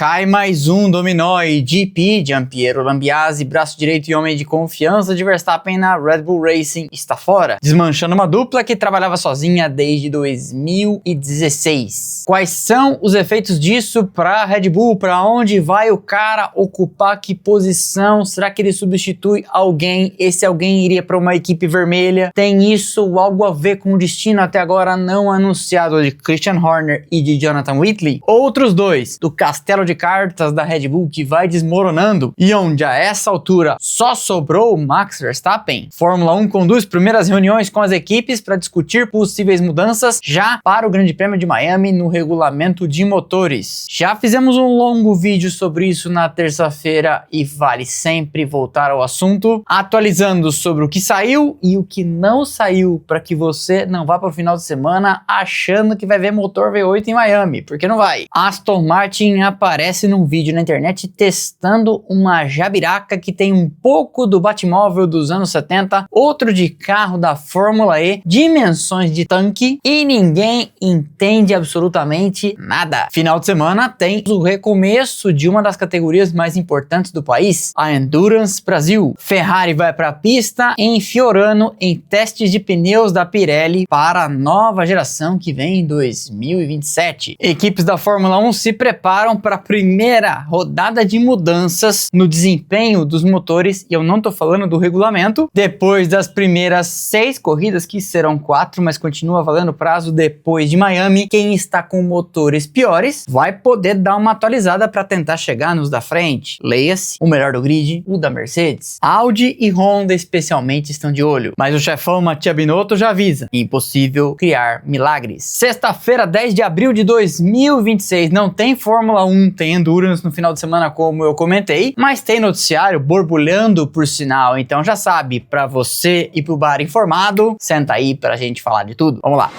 Cai mais um dominó e GP, Gianpiero Lambiase, braço direito e homem de confiança de Verstappen na Red Bull Racing, está fora, desmanchando uma dupla que trabalhava sozinha desde 2016. Quais são os efeitos disso para a Red Bull? Para onde vai o cara ocupar que posição? Será que ele substitui alguém? Esse alguém iria para uma equipe vermelha? Tem isso algo a ver com o destino até agora não anunciado de Christian Horner e de Jonathan Whitley? Outros dois, do castelo de cartas da Red Bull que vai desmoronando e onde a essa altura só sobrou Max Verstappen. Fórmula 1 conduz primeiras reuniões com as equipes para discutir possíveis mudanças já para o Grande Prêmio de Miami no regulamento de motores. Já fizemos um longo vídeo sobre isso na terça-feira e vale sempre voltar ao assunto, atualizando sobre o que saiu e o que não saiu para que você não vá para o final de semana achando que vai ver motor V8 em Miami, porque não vai. Aston Martin aparece num vídeo na internet testando uma jabiraca que tem um pouco do Batmóvel dos anos 70, outro de carro da Fórmula E, dimensões de tanque e ninguém entende absolutamente nada. Final de semana tem o recomeço de uma das categorias mais importantes do país, a Endurance Brasil. Ferrari vai para a pista em Fiorano em testes de pneus da Pirelli para a nova geração que vem em 2027. Equipes da Fórmula 1 se preparam para a primeira rodada de mudanças no desempenho dos motores, e eu não tô falando do regulamento, depois das primeiras 6 corridas, que serão 4, mas continua valendo prazo depois de Miami. Quem está com motores piores vai poder dar uma atualizada para tentar chegar nos da frente. Leia-se, o melhor do grid, o da Mercedes. Audi e Honda especialmente estão de olho, mas o chefão Mattia Binotto já avisa, impossível criar milagres. Sexta-feira, 10 de abril de 2026, não tem Fórmula 1, tem Endurance no final de semana como eu comentei, mas tem noticiário borbulhando por sinal, então já sabe, para você ir pro bar informado, senta aí pra gente falar de tudo. Vamos lá.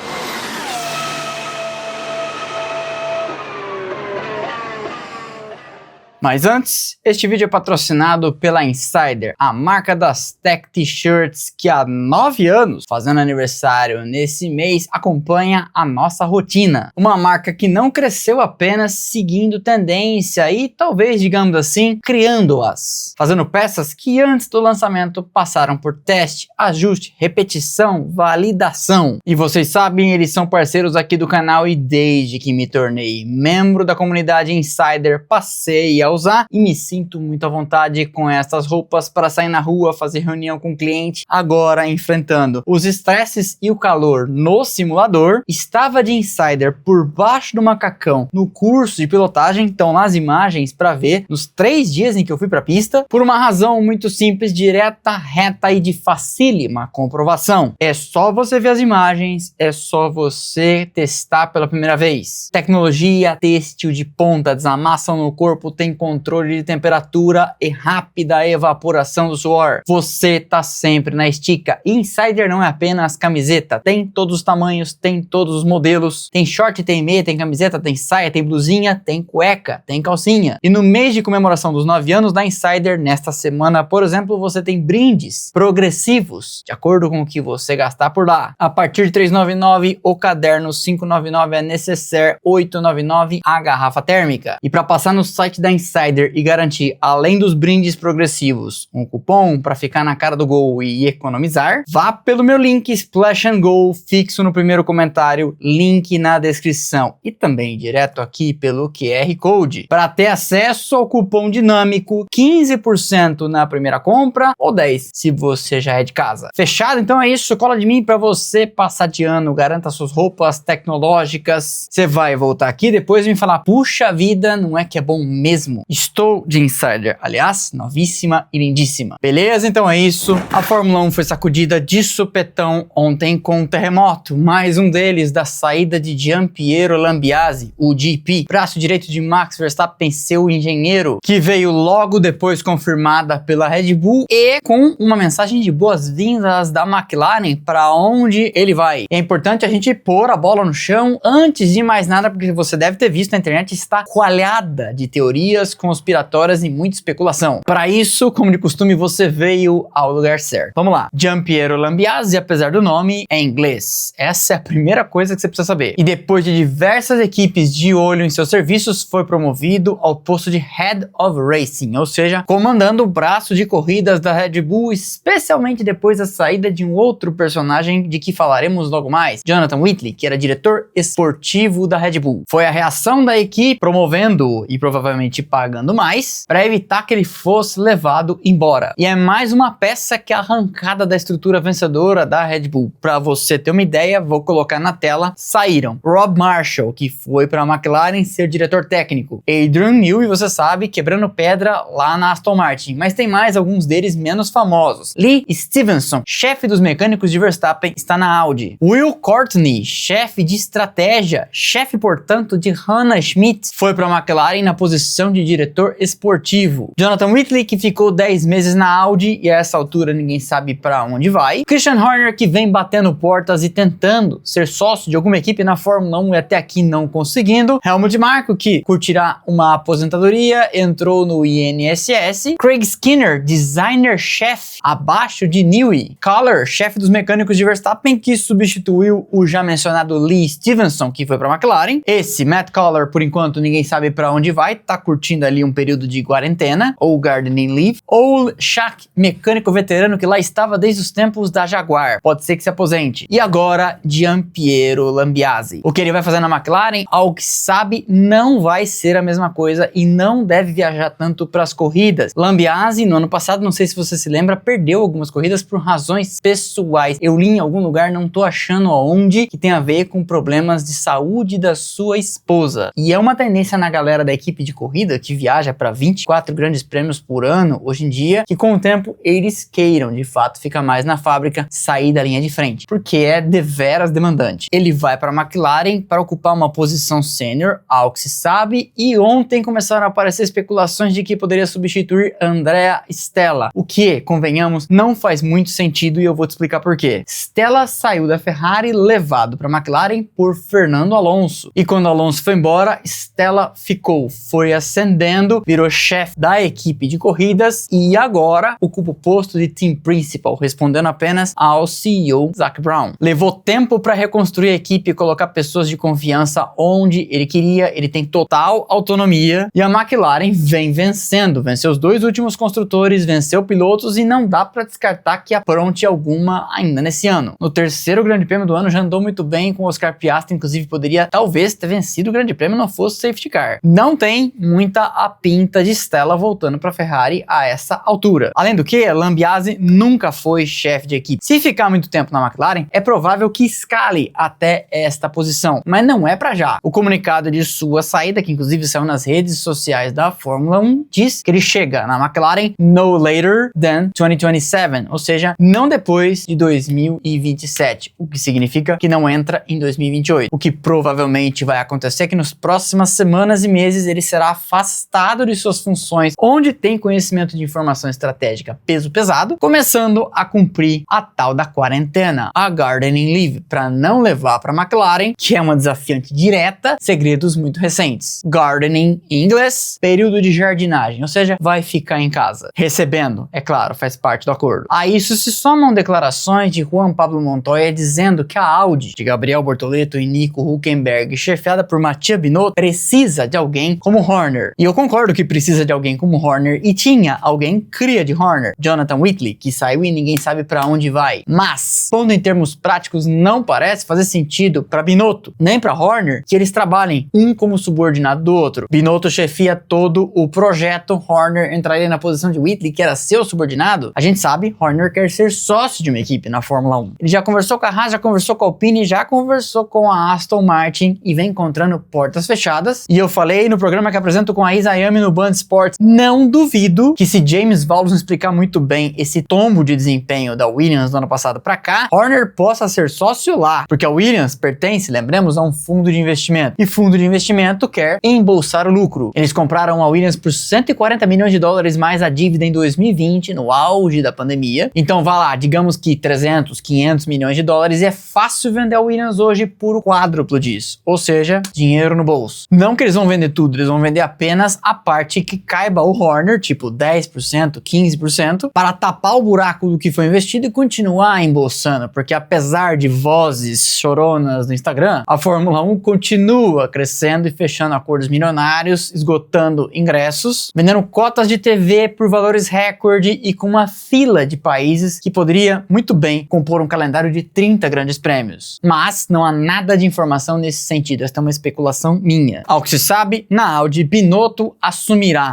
Mas antes, este vídeo é patrocinado pela Insider, a marca das Tech T-Shirts que há 9 anos, fazendo aniversário nesse mês, acompanha a nossa rotina. Uma marca que não cresceu apenas seguindo tendência e talvez, digamos assim, criando-as. Fazendo peças que antes do lançamento passaram por teste, ajuste, repetição, validação. E vocês sabem, eles são parceiros aqui do canal e desde que me tornei membro da comunidade Insider, passei a usar e me sinto muito à vontade com essas roupas para sair na rua, fazer reunião com o cliente. Agora, enfrentando os estresses e o calor no simulador, estava de Insider por baixo do macacão no curso de pilotagem, então nas imagens para ver nos 3 dias em que eu fui para a pista, por uma razão muito simples, direta, reta e de facílima comprovação. É só você ver as imagens, é só você testar pela primeira vez. Tecnologia têxtil de ponta, desamassam no corpo, tem controle de temperatura e rápida evaporação do suor. Você tá sempre na estica. Insider não é apenas camiseta, tem todos os tamanhos, tem todos os modelos, tem short, tem meia, tem camiseta, tem saia, tem blusinha, tem cueca, tem calcinha. E no mês de comemoração dos 9 anos da Insider, nesta semana, por exemplo, você tem brindes progressivos, de acordo com o que você gastar por lá. A partir de R$ 3,99 o caderno, R$ 5,99 a necessaire, R$ 8,99 a garrafa térmica. E para passar no site da Insider e garantir, além dos brindes progressivos, um cupom para ficar na cara do gol e economizar, vá pelo meu link Splash and Go, fixo no primeiro comentário, link na descrição e também direto aqui pelo QR Code, para ter acesso ao cupom dinâmico, 15% na primeira compra ou 10% se você já é de casa. Fechado? Então é isso, cola de mim para você passar de ano, garanta suas roupas tecnológicas. Você vai voltar aqui depois e me falar, puxa vida, não é que é bom mesmo? Estou de Insider, aliás, novíssima e lindíssima. Beleza? Então é isso. A Fórmula 1 foi sacudida de supetão ontem com um terremoto. Mais um deles da saída de Gianpiero Lambiase, o GP, braço direito de Max Verstappen, seu engenheiro, que veio logo depois confirmada pela Red Bull e com uma mensagem de boas-vindas da McLaren para onde ele vai. É importante a gente pôr a bola no chão antes de mais nada, porque você deve ter visto na internet, está coalhada de teorias teorias conspiratórias e muita especulação. Para isso, como de costume, você veio ao lugar certo. Vamos lá. Giampiero Lambiase, apesar do nome, é inglês. Essa é a primeira coisa que você precisa saber. E depois de diversas equipes de olho em seus serviços, foi promovido ao posto de Head of Racing, ou seja, comandando o braço de corridas da Red Bull, especialmente depois da saída de um outro personagem de que falaremos logo mais, Jonathan Whitley, que era diretor esportivo da Red Bull. Foi a reação da equipe promovendo e provavelmente pagando mais para evitar que ele fosse levado embora. E é mais uma peça que é arrancada da estrutura vencedora da Red Bull. Para você ter uma ideia, vou colocar na tela. Saíram Rob Marshall, que foi para a McLaren ser diretor técnico, Adrian Newey, você sabe, quebrando pedra lá na Aston Martin, mas tem mais alguns deles menos famosos. Lee Stevenson, chefe dos mecânicos de Verstappen, está na Audi. Will Courtney, chefe de estratégia, chefe, portanto, de Hannah Schmidt, foi para a McLaren na posição de diretor esportivo. Jonathan Whitley, que ficou 10 meses na Audi e a essa altura ninguém sabe para onde vai. Christian Horner, que vem batendo portas e tentando ser sócio de alguma equipe na Fórmula 1 e até aqui não conseguindo. Helmut Marko, que curtirá uma aposentadoria, entrou no INSS. Craig Skinner, designer-chefe, abaixo de Newey. Collar, chefe dos mecânicos de Verstappen, que substituiu o já mencionado Lee Stevenson, que foi para a McLaren. Esse Matt Collar, por enquanto, ninguém sabe para onde vai, tá curtindo ali um período de quarentena, ou gardening leave. Ou Shaq, mecânico veterano que lá estava desde os tempos da Jaguar, pode ser que se aposente. E agora, Giampiero Lambiase. O que ele vai fazer na McLaren, ao que se sabe, não vai ser a mesma coisa e não deve viajar tanto para as corridas. Lambiase, no ano passado, não sei se você se lembra, perdeu algumas corridas por razões pessoais. Eu li em algum lugar, não tô achando aonde, que tem a ver com problemas de saúde da sua esposa. E é uma tendência na galera da equipe de corrida, que viaja para 24 grandes prêmios por ano, hoje em dia, que com o tempo eles queiram, de fato, ficar mais na fábrica, sair da linha de frente, porque é deveras demandante. Ele vai para a McLaren para ocupar uma posição sênior, ao que se sabe, e ontem começaram a aparecer especulações de que poderia substituir Andrea Stella, o que, convenhamos, não faz muito sentido e eu vou te explicar por quê. Stella saiu da Ferrari levado para a McLaren por Fernando Alonso, e quando Alonso foi embora, Stella ficou, foi ascendendo, virou chefe da equipe de corridas e agora ocupa o posto de Team Principal, respondendo apenas ao CEO Zac Brown. Levou tempo para reconstruir a equipe e colocar pessoas de confiança onde ele queria, ele tem total autonomia e a McLaren vem vencendo, venceu os 2 últimos construtores, venceu pilotos e não dá para descartar que apronte alguma ainda nesse ano. No terceiro grande prêmio do ano já andou muito bem com Oscar Piastri, inclusive poderia talvez ter vencido o grande prêmio não fosse safety car. Não tem muita a pinta de Stella voltando para a Ferrari a essa altura. Além do que, Lambiase nunca foi chefe de equipe. Se ficar muito tempo na McLaren, é provável que escale até esta posição, mas não é para já. O comunicado de sua saída, que inclusive saiu nas redes sociais da Fórmula 1, diz que ele chega na McLaren no later than 2027, ou seja, não depois de 2027, o que significa que não entra em 2028. O que provavelmente vai acontecer é que nas próximas semanas e meses ele será afastado de suas funções onde tem conhecimento de informação estratégica peso pesado, começando a cumprir a tal da quarentena, a gardening leave, para não levar para a McLaren, que é uma desafiante direta, segredos muito recentes. Gardening em inglês, período de jardinagem, ou seja, vai ficar em casa. Recebendo, é claro, faz parte do acordo. A isso se somam declarações de Juan Pablo Montoya dizendo que a Audi, de Gabriel Bortoleto e Nico Hülkenberg, chefiada por Mattia Binotto, precisa de alguém como Horner. E eu concordo que precisa de alguém como Horner, e tinha alguém cria de Horner, Jonathan Whitley, que saiu e ninguém sabe para onde vai. Mas, pondo em termos práticos, não parece fazer sentido para Binotto, nem para Horner, que eles trabalhem um como subordinado do outro. Binotto chefia todo o projeto, Horner entraria na posição de Whitley, que era seu subordinado. A gente sabe, Horner quer ser sócio de uma equipe na Fórmula 1. Ele já conversou com a Haas, já conversou com a Alpine, já conversou com a Aston Martin e vem encontrando portas fechadas. E eu falei no programa que apresento com a Isa Ayami no Band Sports, não duvido que se James Vowles explicar muito bem esse tombo de desempenho da Williams do ano passado para cá, Horner possa ser sócio lá, porque a Williams pertence, lembremos, a um fundo de investimento. E fundo de investimento quer embolsar o lucro. Eles compraram a Williams por 140 milhões de dólares mais a dívida em 2020, no auge da pandemia. Então vá lá, digamos que 300, 500 milhões de dólares e é fácil vender a Williams hoje por o quádruplo disso. Ou seja, dinheiro no bolso. Não que eles vão vender tudo, eles vão vender apenas apenas a parte que caiba ao Horner, tipo 10%, 15%, para tapar o buraco do que foi investido e continuar embolsando, porque apesar de vozes choronas no Instagram, a Fórmula 1 continua crescendo e fechando acordos milionários, esgotando ingressos, vendendo cotas de TV por valores recorde e com uma fila de países que poderia muito bem compor um calendário de 30 grandes prêmios. Mas não há nada de informação nesse sentido, esta é uma especulação minha. Ao que se sabe, na Audi, Binotto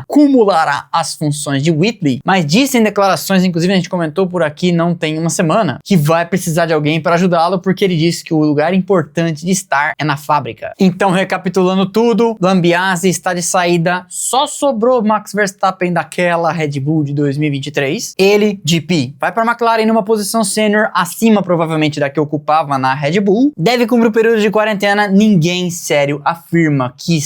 cumulará as funções de Whitley, mas disse em declarações, inclusive a gente comentou por aqui não tem uma semana, que vai precisar de alguém para ajudá-lo, porque ele disse que o lugar importante de estar é na fábrica. Então, recapitulando tudo, Lambiase está de saída, só sobrou Max Verstappen daquela Red Bull de 2023. Ele, GP, vai para a McLaren numa posição sênior, acima provavelmente da que ocupava na Red Bull. Deve cumprir o período de quarentena. Ninguém sério afirma que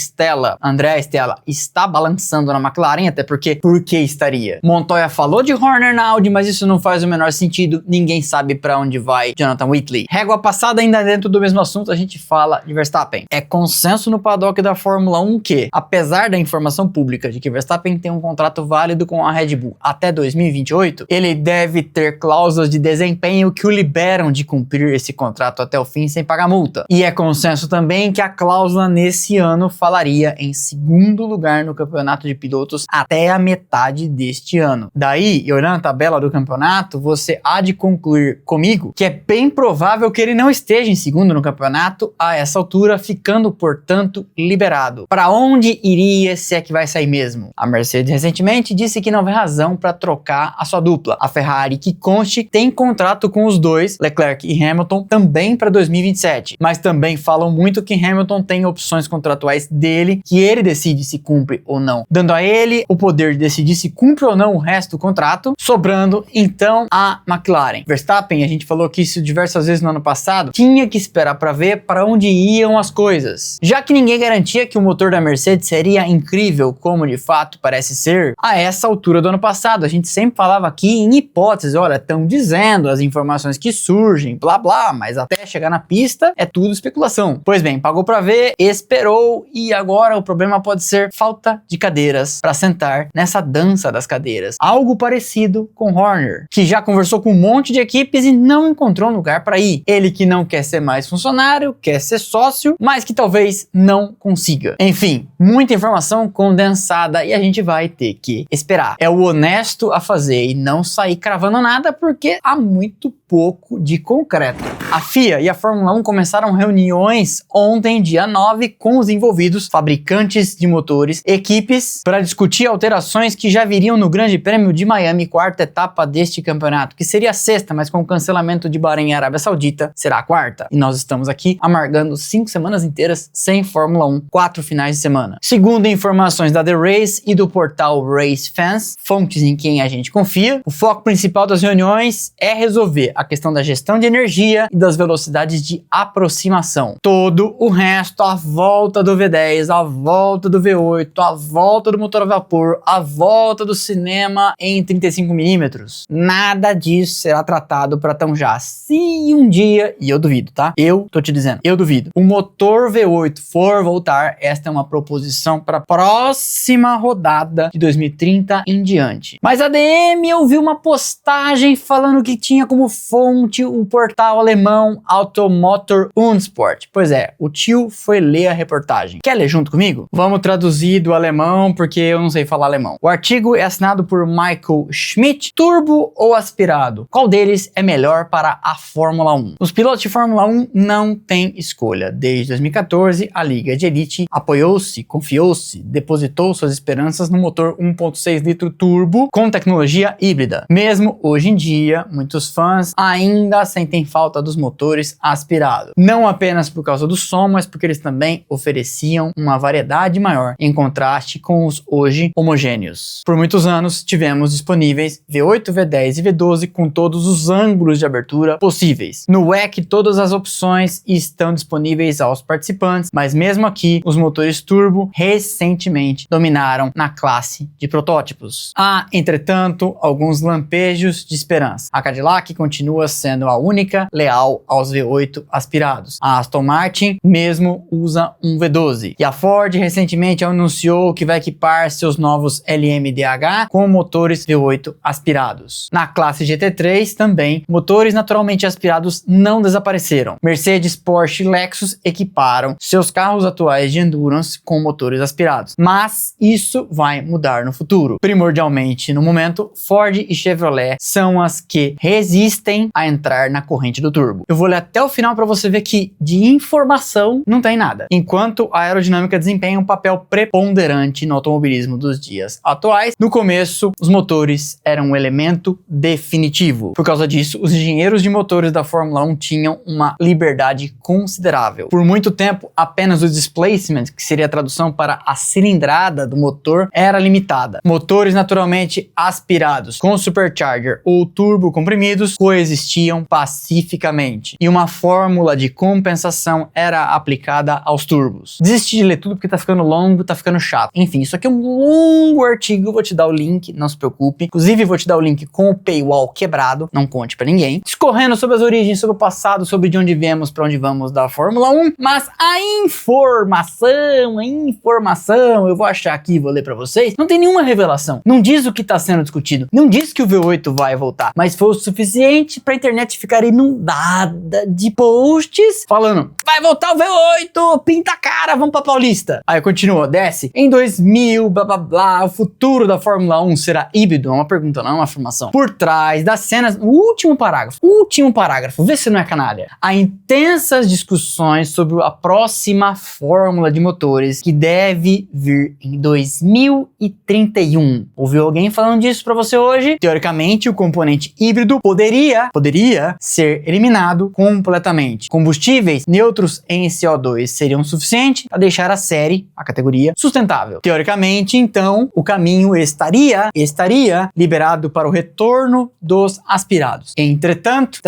Andrea Stella, está balançando na McLaren, até porque, por que estaria? Montoya falou de Horner na Audi, mas isso não faz o menor sentido. Ninguém sabe para onde vai Jonathan Whitley. Régua passada, ainda dentro do mesmo assunto, a gente fala de Verstappen. É consenso no paddock da Fórmula 1 que, apesar da informação pública de que Verstappen tem um contrato válido com a Red Bull até 2028, ele deve ter cláusulas de desempenho que o liberam de cumprir esse contrato até o fim sem pagar multa. E é consenso também que a cláusula nesse ano falaria em segundo lugar no campeonato de pilotos até a metade deste ano. Daí, olhando a tabela do campeonato, você há de concluir comigo que é bem provável que ele não esteja em segundo no campeonato a essa altura, ficando, portanto, liberado. Para onde iria, se é que vai sair mesmo? A Mercedes recentemente disse que não vê razão para trocar a sua dupla. A Ferrari, que conste, tem contrato com os dois, Leclerc e Hamilton, também para 2027. Mas também falam muito que Hamilton tem opções contratuais dele, que ele decide se cumpre ou não, dando a ele o poder de decidir se cumpre ou não o resto do contrato, sobrando então a McLaren. Verstappen, a gente falou que isso diversas vezes no ano passado, tinha que esperar para ver para onde iam as coisas. Já que ninguém garantia que o motor da Mercedes seria incrível, como de fato parece ser, a essa altura do ano passado, a gente sempre falava aqui em hipóteses, olha, estão dizendo as informações que surgem, blá blá, mas até chegar na pista é tudo especulação. Pois bem, pagou para ver, esperou e agora o problema pode ser falta de cadeiras para sentar nessa dança das cadeiras. Algo parecido com Horner, que já conversou com um monte de equipes e não encontrou um lugar para ir. Ele que não quer ser mais funcionário, quer ser sócio, mas que talvez não consiga. Enfim, muita informação condensada e a gente vai ter que esperar. É o honesto a fazer e não sair cravando nada porque há muito pouco de concreto. A FIA e a Fórmula 1 começaram reuniões ontem, dia 9, com os envolvidos, fabricantes de motores, equipes, para discutir alterações que já viriam no Grande Prêmio de Miami, quarta etapa deste campeonato, que seria a sexta, mas com o cancelamento de Bahrein e Arábia Saudita, será a quarta. E nós estamos aqui amargando 5 semanas inteiras sem Fórmula 1, 4 finais de semana. Segundo informações da The Race e do portal Race Fans, fontes em quem a gente confia, o foco principal das reuniões é resolver a questão da gestão de energia e das velocidades de aproximação. Todo o resto, a volta do V10, a volta do V8, a volta do motor a vapor, a volta do cinema em 35mm, nada disso será tratado para tão já. Se um dia, e eu duvido, tá? Eu tô te dizendo, eu duvido, o motor V8 for voltar, esta é uma proposição para a próxima rodada de 2030 em diante. Mas a DM eu vi uma postagem falando que tinha como fonte o portal alemão Automotor Unsport. Pois é, o tio foi ler a reportagem. Quer ler junto comigo? Vamos traduzir do alemão, porque eu não sei falar alemão. O artigo é assinado por Michael Schmidt. Turbo ou aspirado? Qual deles é melhor para a Fórmula 1? Os pilotos de Fórmula 1 não têm escolha. Desde 2014, a Liga de Elite apoiou-se, confiou-se, depositou suas esperanças no motor 1.6 litro turbo com tecnologia híbrida. Mesmo hoje em dia, muitos fãs ainda sentem falta dos motores aspirados. Não apenas por causa do som, mas porque eles também ofereciam uma variedade maior, em contraste com os hoje homogêneos. Por muitos anos, tivemos disponíveis V8, V10 e V12 com todos os ângulos de abertura possíveis. No WEC, todas as opções estão disponíveis aos participantes, mas mesmo aqui, os motores turbo recentemente dominaram na classe de protótipos. Há, entretanto, alguns lampejos de esperança. A Cadillac continua sendo a única leal igual aos V8 aspirados. A Aston Martin mesmo usa um V12. E a Ford recentemente anunciou que vai equipar seus novos LMDH com motores V8 aspirados. Na classe GT3 também, motores naturalmente aspirados não desapareceram. Mercedes, Porsche e Lexus equiparam seus carros atuais de endurance com motores aspirados. Mas isso vai mudar no futuro. Primordialmente, no momento, Ford e Chevrolet são as que resistem a entrar na corrente do turbo. Eu vou ler até o final para você ver que de informação não tem nada. Enquanto a aerodinâmica desempenha um papel preponderante no automobilismo dos dias atuais, no começo os motores eram um elemento definitivo. Por causa disso, os engenheiros de motores da Fórmula 1 tinham uma liberdade considerável. Por muito tempo, apenas o displacement, que seria a tradução para a cilindrada do motor, era limitada. Motores naturalmente aspirados com supercharger ou turbo comprimidos coexistiam pacificamente e uma fórmula de compensação era aplicada aos turbos. Desisti de ler tudo porque tá ficando longo, tá ficando chato. Enfim, isso aqui é um longo artigo, vou te dar o link, não se preocupe. Inclusive, vou te dar o link com o paywall quebrado, não conte pra ninguém. Discorrendo sobre as origens, sobre o passado, sobre de onde viemos, pra onde vamos da Fórmula 1, mas a informação, eu vou achar aqui e vou ler pra vocês, não tem nenhuma revelação. Não diz o que tá sendo discutido, não diz que o V8 vai voltar, mas foi o suficiente pra internet ficar inundada de posts falando, vai voltar o V8, pinta a cara, vamos pra Paulista. Aí continua, desce, em 2000, blá blá blá, o futuro da Fórmula 1 será híbrido? É uma pergunta, não é uma afirmação. Por trás das cenas, último parágrafo, vê se não é canalha. Há intensas discussões sobre a próxima fórmula de motores que deve vir em 2031. Ouviu alguém falando disso pra você hoje? Teoricamente, o componente híbrido poderia ser eliminado completamente. Combustíveis neutros em CO2 seriam suficientes para deixar a série, a categoria, sustentável. Teoricamente, então, o caminho estaria liberado para o retorno dos aspirados. Entretanto,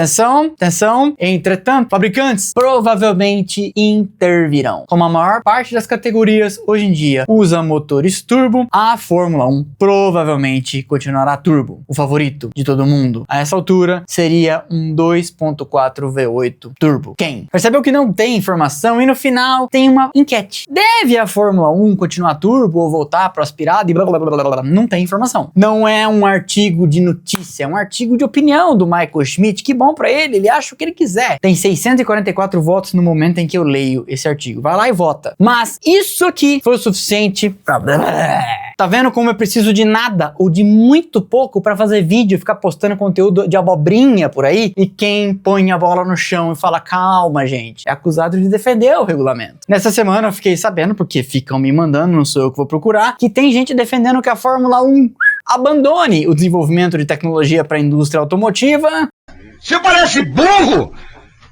fabricantes provavelmente intervirão. Como a maior parte das categorias hoje em dia usa motores turbo, a Fórmula 1 provavelmente continuará turbo, o favorito de todo mundo. A essa altura, seria um 2.4 V8 turbo. Quem? Percebeu que não tem informação e no final tem uma enquete. Deve a Fórmula 1 continuar turbo ou voltar para o aspirado e blá blá blá blá? Não tem informação. Não é um artigo de notícia, é um artigo de opinião do Michael Schmidt. Que bom pra ele acha o que ele quiser. Tem 644 votos no momento em que eu leio esse artigo. Vai lá e vota. Mas isso aqui foi o suficiente pra... Tá vendo como eu preciso de nada ou de muito pouco pra fazer vídeo e ficar postando conteúdo de abobrinha por aí? E quem põe a bola no chão e fala, calma, gente, é acusado de defender o regulamento. Nessa semana eu fiquei sabendo, porque ficam me mandando, não sou eu que vou procurar, que tem gente defendendo que a Fórmula 1 abandone o desenvolvimento de tecnologia para a indústria automotiva. Você parece burro!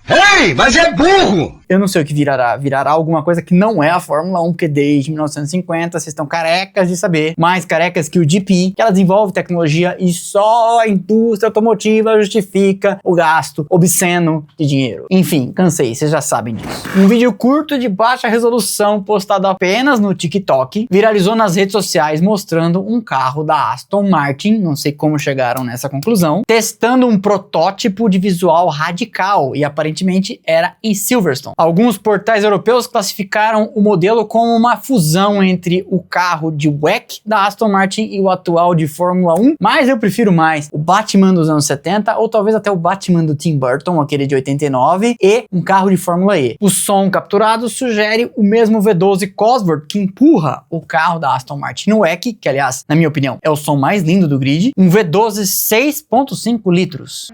Ei, mas é burro! Eu não sei o que virará. Virará alguma coisa que não é a Fórmula 1, porque desde 1950 vocês estão carecas de saber, mais carecas que o GP, que ela desenvolve tecnologia e só a indústria automotiva justifica o gasto obsceno de dinheiro. Enfim, cansei, vocês já sabem disso. Um vídeo curto de baixa resolução postado apenas no TikTok viralizou nas redes sociais mostrando um carro da Aston Martin, não sei como chegaram nessa conclusão, testando um protótipo de visual radical e aparentemente era em Silverstone. Alguns portais europeus classificaram o modelo como uma fusão entre o carro de WEC da Aston Martin e o atual de Fórmula 1, mas eu prefiro mais o Batman dos anos 70 ou talvez até o Batman do Tim Burton, aquele de 89, e um carro de Fórmula E. O som capturado sugere o mesmo V12 Cosworth que empurra o carro da Aston Martin no WEC, que aliás, na minha opinião, é o som mais lindo do grid, um V12 6.5 litros.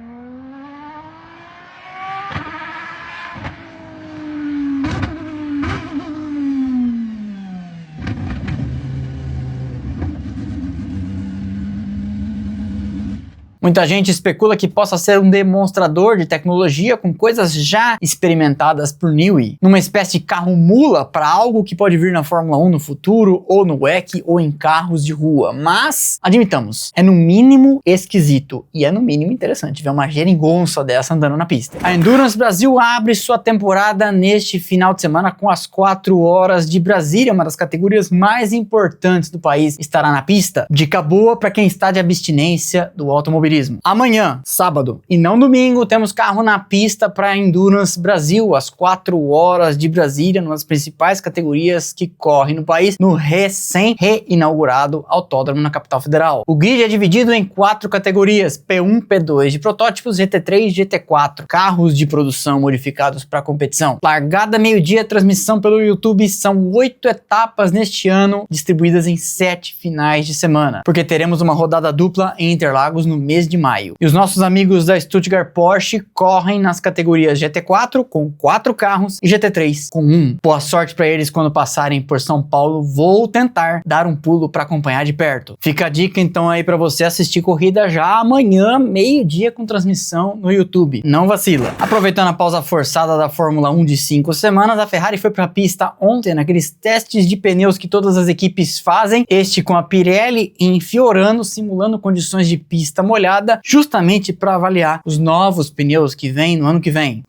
Muita gente especula que possa ser um demonstrador de tecnologia com coisas já experimentadas por Newey, numa espécie de carro-mula para algo que pode vir na Fórmula 1 no futuro, ou no WEC, ou em carros de rua. Mas, admitamos, é no mínimo esquisito e é no mínimo interessante ver uma geringonça dessa andando na pista. A Endurance Brasil abre sua temporada neste final de semana com as 4 horas de Brasília, uma das categorias mais importantes do país, estará na pista. Dica boa para quem está de abstinência do automobilismo. automobilismo. Amanhã, sábado e não domingo, temos carro na pista para Endurance Brasil, às 4 horas de Brasília, numa das principais categorias que corre no país, no recém-reinaugurado autódromo na capital federal. O grid é dividido em 4 categorias, P1, P2 de protótipos, GT3 e GT4, carros de produção modificados para competição. Largada meio-dia, transmissão pelo YouTube, são 8 etapas neste ano, distribuídas em 7 finais de semana, porque teremos uma rodada dupla em Interlagos no mês de maio. E os nossos amigos da Stuttgart Porsche correm nas categorias GT4 com 4 carros e GT3 com 1. Boa sorte para eles quando passarem por São Paulo, vou tentar dar um pulo para acompanhar de perto. Fica a dica então aí para você assistir corrida já amanhã, meio-dia, com transmissão no YouTube. Não vacila. Aproveitando a pausa forçada da Fórmula 1 de 5 semanas, a Ferrari foi para a pista ontem naqueles testes de pneus que todas as equipes fazem, este com a Pirelli em Fiorano, simulando condições de pista molhada, justamente para avaliar os novos pneus que vêm no ano que vem.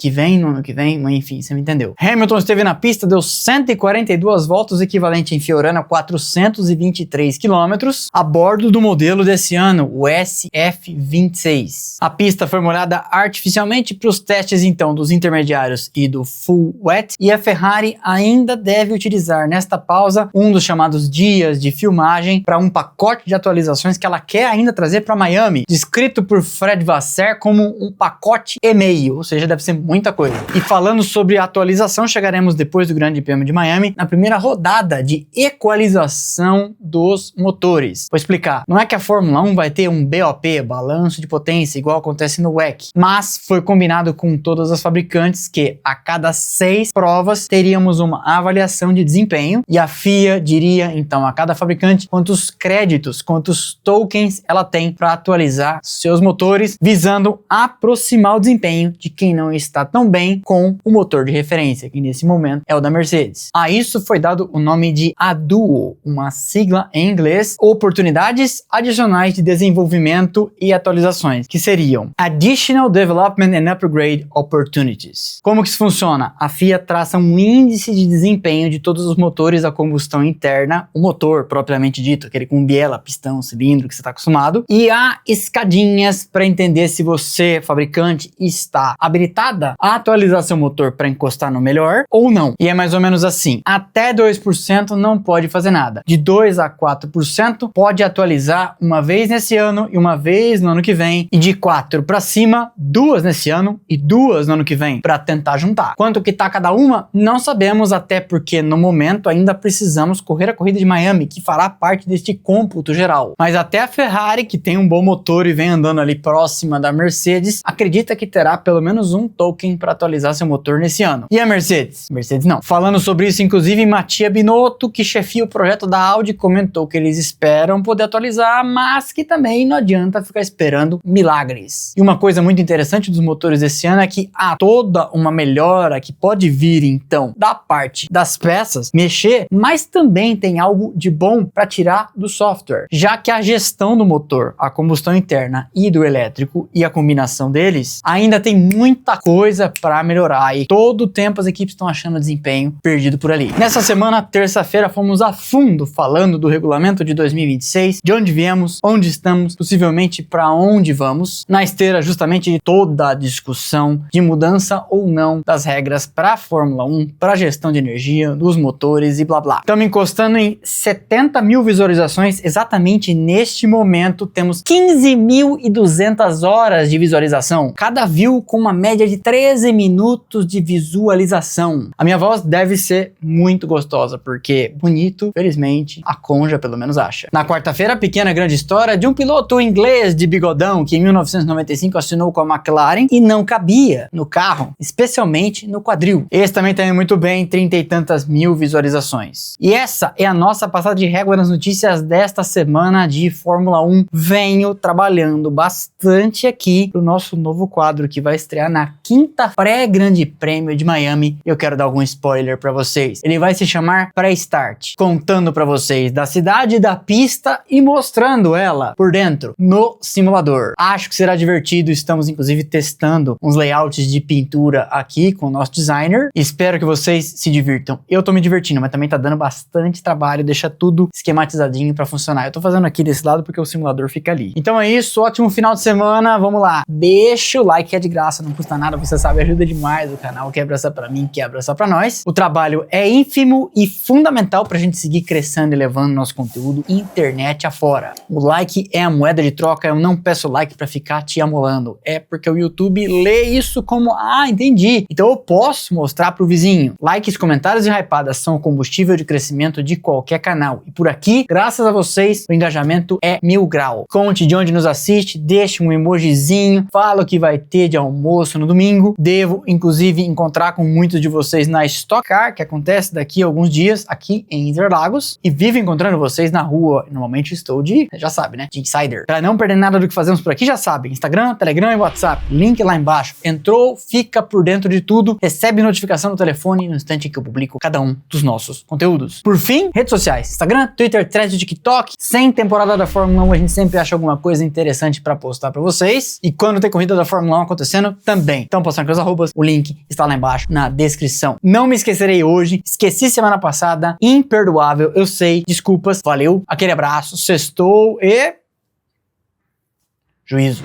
Mas enfim, você me entendeu. Hamilton esteve na pista, deu 142 voltas, equivalente em Fiorano a 423 km, a bordo do modelo desse ano, o SF26. A pista foi molhada artificialmente para os testes então dos intermediários e do full wet, e a Ferrari ainda deve utilizar nesta pausa um dos chamados dias de filmagem para um pacote de atualizações que ela quer ainda trazer para Miami, descrito por Fred Vasseur como um pacote e-mail, ou seja, deve ser muita coisa. E falando sobre atualização, chegaremos depois do Grande Prêmio de Miami na primeira rodada de equalização dos motores. Vou explicar. Não é que a Fórmula 1 vai ter um BOP, balanço de potência, igual acontece no WEC, mas foi combinado com todas as fabricantes que a cada 6 provas teríamos uma avaliação de desempenho, e a FIA diria então a cada fabricante quantos créditos, quantos tokens ela tem para atualizar seus motores, visando aproximar o desempenho de quem não está tão bem com o motor de referência, que nesse momento é o da Mercedes. A isso foi dado o nome de ADUO, uma sigla em inglês, oportunidades adicionais de desenvolvimento e atualizações, que seriam Additional Development and Upgrade Opportunities. Como que isso funciona? A FIA traça um índice de desempenho de todos os motores a combustão interna, o motor propriamente dito, aquele com biela, pistão, cilindro que você está acostumado, e há escadinhas para entender se você, fabricante, está habilitada a atualizar seu motor para encostar no melhor ou não. E é mais ou menos assim: até 2% não pode fazer nada, de 2 a 4% pode atualizar uma vez nesse ano e uma vez no ano que vem, e de 4 para cima, 2 nesse ano e 2 no ano que vem, para tentar juntar. Quanto que tá cada uma, não sabemos, até porque no momento ainda precisamos correr a corrida de Miami, que fará parte deste cômputo geral. Mas até a Ferrari, que tem um bom motor e vem andando ali próxima da Mercedes, acredita que terá pelo menos um token para atualizar seu motor nesse ano. E a Mercedes? Mercedes não. Falando sobre isso, inclusive, Mattia Binotto, que chefia o projeto da Audi, comentou que eles esperam poder atualizar, mas que também não adianta ficar esperando milagres. E uma coisa muito interessante dos motores desse ano é que há toda uma melhora que pode vir então da parte das peças, mexer, mas também tem algo de bom para tirar do software, já que a gestão do motor, a combustão interna e do elétrico e a combinação deles, ainda tem muita coisa para melhorar, e todo o tempo as equipes estão achando o desempenho perdido por ali. Nessa semana, terça-feira, fomos a fundo falando do regulamento de 2026, de onde viemos, onde estamos, possivelmente para onde vamos, na esteira justamente de toda a discussão de mudança ou não das regras para a Fórmula 1, para a gestão de energia, dos motores e blá blá. Estamos encostando em 70 mil visualizações exatamente neste momento, temos 15.200 horas de visualização, cada view com uma média de 13 minutos de visualização. A minha voz deve ser muito gostosa, porque bonito, felizmente, a Conja pelo menos acha. Na quarta-feira, a pequena grande história de um piloto inglês de bigodão que em 1995 assinou com a McLaren e não cabia no carro, especialmente no quadril. Esse também tá indo muito bem, 30 e tantas mil visualizações. E essa é a nossa passada de régua nas notícias desta semana de Fórmula 1. Venho trabalhando bastante aqui pro nosso novo quadro que vai estrear na quinta pré-grande prêmio de Miami. Eu quero dar algum spoiler pra vocês. Ele vai se chamar Pré-Start, contando pra vocês da cidade, da pista e mostrando ela por dentro no simulador. Acho que será divertido, estamos inclusive testando uns layouts de pintura aqui com o nosso designer. Espero que vocês se divirtam. Eu tô me divertindo, mas também tá dando bastante trabalho, deixa tudo esquematizadinho pra funcionar. Eu tô fazendo aqui desse lado porque o simulador fica ali. Então é isso. isso, ótimo final de semana, vamos lá. Deixa o like que é de graça, não custa nada, você sabe, ajuda demais o canal, quebra só pra mim, quebra só pra nós. O trabalho é ínfimo e fundamental pra gente seguir crescendo e levando nosso conteúdo internet afora. O like é a moeda de troca, eu não peço like pra ficar te amolando, é porque o YouTube lê isso como, entendi, então eu posso mostrar pro vizinho. Likes, comentários e hypadas são o combustível de crescimento de qualquer canal. E por aqui, graças a vocês, o engajamento é 1000 grau. Conte de onde nos assiste, deixe um emojizinho, fala o que vai ter de almoço no domingo. Devo, inclusive, encontrar com muitos de vocês na Stock Car, que acontece daqui a alguns dias aqui em Interlagos. E vivo encontrando vocês na rua. Normalmente estou já sabe, né? De insider. Para não perder nada do que fazemos por aqui, já sabe. Instagram, Telegram e WhatsApp. Link lá embaixo. Entrou, fica por dentro de tudo, recebe notificação no telefone no instante que eu publico cada um dos nossos conteúdos. Por fim, redes sociais. Instagram, Twitter, Threads, TikTok. Sem temporada da Fórmula 1, a gente sempre acha alguma coisa interessante para postar para vocês. E quando tem corrida da Fórmula 1 acontecendo, também. Então, postando com os arrobas, o link está lá embaixo na descrição. Não me esquecerei hoje, esqueci semana passada, imperdoável, eu sei, desculpas, valeu, aquele abraço, sextou e... juízo.